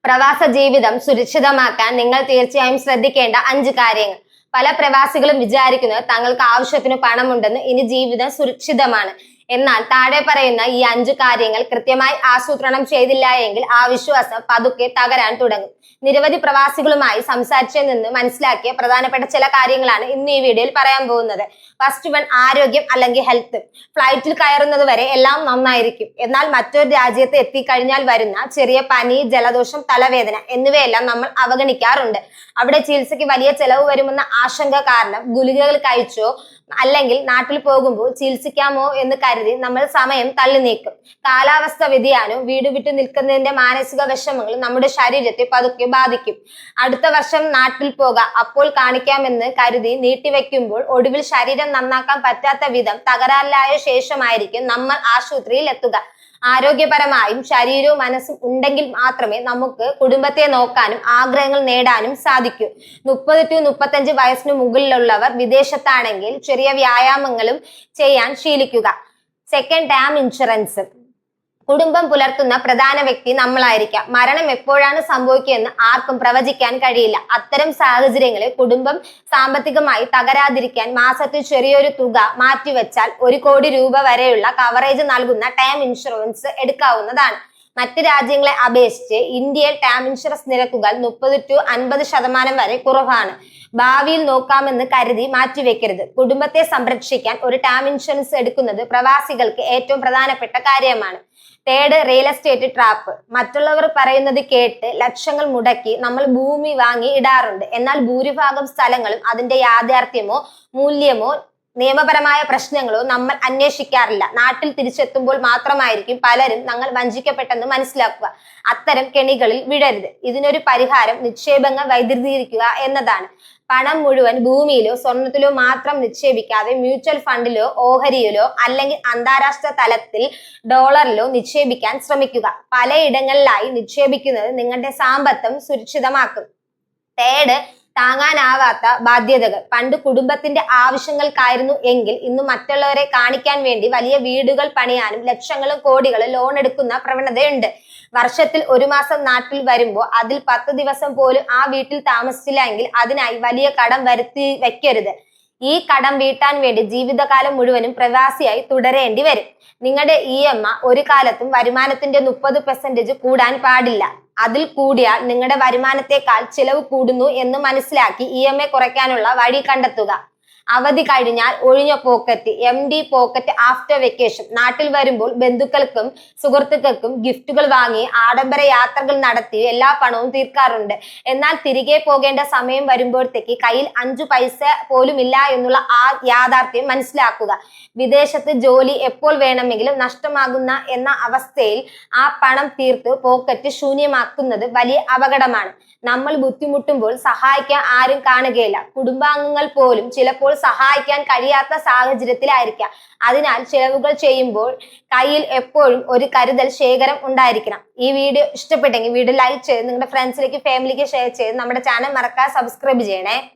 പ്രവാസ ജീവിതം സുരക്ഷിതമാക്കാൻ നിങ്ങൾ തീർച്ചയായും ശ്രദ്ധിക്കേണ്ട 5 കാര്യങ്ങൾ. പല പ്രവാസികളും വിചാരിക്കുന്നത് തങ്ങൾക്ക് ആവശ്യത്തിന് പണമുണ്ടെന്ന്, ഇനി ജീവിതം സുരക്ഷിതമാണ്. എന്നാൽ താഴെ പറയുന്ന ഈ 5 കാര്യങ്ങൾ കൃത്യമായി ആസൂത്രണം ചെയ്തില്ല എങ്കിൽ ആ വിശ്വാസം പതുക്കെ തകരാൻ തുടങ്ങും. നിരവധി പ്രവാസികളുമായി സംസാരിച്ചതിൽ നിന്ന് മനസ്സിലാക്കിയ പ്രധാനപ്പെട്ട ചില കാര്യങ്ങളാണ് ഇന്ന് ഈ വീഡിയോയിൽ പറയാൻ പോകുന്നത്. ഫസ്റ്റ് വൺ, ആരോഗ്യം അല്ലെങ്കിൽ ഹെൽത്ത്. ഫ്ലൈറ്റിൽ കയറുന്നത് വരെ എല്ലാം നന്നായിരിക്കും. എന്നാൽ മറ്റൊരു രാജ്യത്ത് എത്തിക്കഴിഞ്ഞാൽ വരുന്ന ചെറിയ പനി, ജലദോഷം, തലവേദന എന്നിവയെല്ലാം നമ്മൾ അവഗണിക്കാറുണ്ട്. അവിടെ ചികിത്സയ്ക്ക് വലിയ ചെലവ് വരുമെന്ന ആശങ്ക കാരണം ഗുളികകൾ കഴിച്ചോ അല്ലെങ്കിൽ നാട്ടിൽ പോകുമ്പോൾ ചികിത്സിക്കാമോ എന്ന് കരുതി നമ്മൾ സമയം തള്ളി നീക്കും. കാലാവസ്ഥ വ്യതിയാനവും വീട് വിട്ടു നിൽക്കുന്നതിന്റെ മാനസിക വിഷമങ്ങളും നമ്മുടെ ശരീരത്തെ പതുക്കെ ബാധിക്കും. അടുത്ത വർഷം നാട്ടിൽ പോകാം, അപ്പോൾ കാണിക്കാമെന്ന് കരുതി നീട്ടിവെക്കുമ്പോൾ ഒടുവിൽ ശരീരം നന്നാക്കാൻ പറ്റാത്ത വിധം തകരാറിലായ ശേഷമായിരിക്കും നമ്മൾ ആശുപത്രിയിൽ എത്തുക. ആരോഗ്യപരമായും ശരീരവും മനസ്സും ഉണ്ടെങ്കിൽ മാത്രമേ നമുക്ക് കുടുംബത്തെ നോക്കാനും ആഗ്രഹങ്ങൾ നേടാനും സാധിക്കൂ. 30 to 35 വയസ്സിന് മുകളിലുള്ളവർ വിദേശത്താണെങ്കിൽ ചെറിയ വ്യായാമങ്ങളും ചെയ്യാൻ ശീലിക്കുക. Second, term insurance. കുടുംബം പുലർത്തുന്ന പ്രധാന വ്യക്തി നമ്മളായിരിക്കാം. മരണം എപ്പോഴാണ് സംഭവിക്കുകയെന്ന് ആർക്കും പ്രവചിക്കാൻ കഴിയില്ല. അത്തരം സാഹചര്യങ്ങളിൽ കുടുംബം സാമ്പത്തികമായി തകരാതിരിക്കാൻ മാസത്തിൽ ചെറിയൊരു തുക മാറ്റിവെച്ചാൽ 1 കോടി രൂപ വരെയുള്ള കവറേജ് നൽകുന്ന ടേം ഇൻഷുറൻസ് എടുക്കാവുന്നതാണ്. മറ്റ് രാജ്യങ്ങളെ അപേക്ഷിച്ച് ഇന്ത്യയിൽ ടേം ഇൻഷുറൻസ് നിരക്കുകൾ 30 to 50% വരെ കുറവാണ്. ഭാവിയിൽ നോക്കാമെന്ന് കരുതി മാറ്റിവെക്കരുത്. കുടുംബത്തെ സംരക്ഷിക്കാൻ ഒരു ടേം ഇൻഷുറൻസ് എടുക്കുന്നത് പ്രവാസികൾക്ക് ഏറ്റവും പ്രധാനപ്പെട്ട കാര്യമാണ്. Third, real estate trap. മറ്റുള്ളവർ പറയുന്നത് കേട്ട് ലക്ഷങ്ങൾ മുടക്കി നമ്മൾ ഭൂമി വാങ്ങി ഇടാറുണ്ട്. എന്നാൽ ഭൂരിഭാഗം സ്ഥലങ്ങളും അതിന്റെ യാഥാർത്ഥ്യമോ മൂല്യമോ നിയമപരമായ പ്രശ്നങ്ങളോ നമ്മൾ അന്വേഷിക്കാറില്ല. നാട്ടിൽ തിരിച്ചെത്തുമ്പോൾ മാത്രമായിരിക്കും പലരും ഞങ്ങൾ വഞ്ചിക്കപ്പെട്ടെന്ന് മനസ്സിലാക്കുക. അത്തരം കെണികളിൽ വീഴരുത്. ഇതിനൊരു പരിഹാരം നിക്ഷേപങ്ങൾ വൈദ്യുതീകരിക്കുക എന്നതാണ്. പണം മുഴുവൻ ഭൂമിയിലോ സ്വർണത്തിലോ മാത്രം നിക്ഷേപിക്കാതെ മ്യൂച്വൽ ഫണ്ടിലോ ഓഹരിയിലോ അല്ലെങ്കിൽ അന്താരാഷ്ട്ര തലത്തിൽ ഡോളറിലോ നിക്ഷേപിക്കാൻ ശ്രമിക്കുക. പലയിടങ്ങളിലായി നിക്ഷേപിക്കുന്നത് നിങ്ങളുടെ സാമ്പത്തം സുരക്ഷിതമാക്കും. തേർഡ്, താങ്ങാനാവാത്ത ബാധ്യതകൾ. പണ്ട് കുടുംബത്തിന്റെ ആവശ്യങ്ങൾക്കായിരുന്നു എങ്കിൽ ഇന്ന് മറ്റുള്ളവരെ കാണിക്കാൻ വേണ്ടി വലിയ വീടുകൾ പണിയാനും ലക്ഷങ്ങളും കോടികളും ലോൺ എടുക്കുന്ന പ്രവണതയുണ്ട്. വർഷത്തിൽ 1 മാസം നാട്ടിൽ വരുമ്പോൾ അതിൽ 10 ദിവസം പോലും ആ വീട്ടിൽ താമസിച്ചില്ല എങ്കിൽ അതിനായി വലിയ കടം വരുത്തി വെക്കരുത്. ഈ കടം വീട്ടാൻ വേണ്ടി ജീവിതകാലം മുഴുവനും പ്രവാസിയായി തുടരേണ്ടി വരും. നിങ്ങളുടെ EMI ഒരു കാലത്തും വരുമാനത്തിന്റെ 30% കൂടാൻ പാടില്ല. അതിൽ കൂടിയാൽ നിങ്ങളുടെ വരുമാനത്തെക്കാൾ ചിലവ് കൂടുന്നു എന്ന് മനസ്സിലാക്കി EMI കുറയ്ക്കാനുള്ള വഴി കണ്ടെത്തുക. അവധി കഴിഞ്ഞാൽ ഒഴിഞ്ഞ pocket, MD pocket after vacation. നാട്ടിൽ വരുമ്പോൾ ബന്ധുക്കൾക്കും സുഹൃത്തുക്കൾക്കും ഗിഫ്റ്റുകൾ വാങ്ങി ആഡംബര യാത്രകൾ നടത്തി എല്ലാ പണവും തീർക്കാറുണ്ട്. എന്നാൽ തിരികെ പോകേണ്ട സമയം വരുമ്പോഴത്തേക്ക് കയ്യിൽ 5 പൈസ പോലും ഇല്ല എന്നുള്ള ആ യാഥാർത്ഥ്യം മനസ്സിലാക്കുക. വിദേശത്ത് ജോലി എപ്പോൾ വേണമെങ്കിലും നഷ്ടമാകുന്ന എന്ന അവസ്ഥയിൽ ആ പണം തീർത്ത് പോക്കറ്റ് ശൂന്യമാക്കുന്നത് വലിയ അപകടമാണ്. നമ്മൾ ബുദ്ധിമുട്ടുമ്പോൾ സഹായിക്കാൻ ആരും കാണുകയില്ല. കുടുംബാംഗങ്ങൾ പോലും ചിലപ്പോൾ സഹായിക്കാൻ കഴിയാത്ത സാഹചര്യത്തിലായിരിക്കാം. അതിനാൽ ചിലവുകൾ ചെയ്യുമ്പോൾ കയ്യിൽ എപ്പോഴും ഒരു കരുതൽ ശേഖരം ഉണ്ടായിരിക്കണം. ഈ വീഡിയോ ഇഷ്ടപ്പെട്ടെങ്കിൽ വീഡിയോ ലൈക്ക് ചെയ്ത് നിങ്ങളുടെ ഫ്രണ്ട്സിലേക്ക്, ഫാമിലിക്ക് ഷെയർ ചെയ്ത് നമ്മുടെ ചാനൽ മറക്കാതെ സബ്സ്ക്രൈബ് ചെയ്യണേ.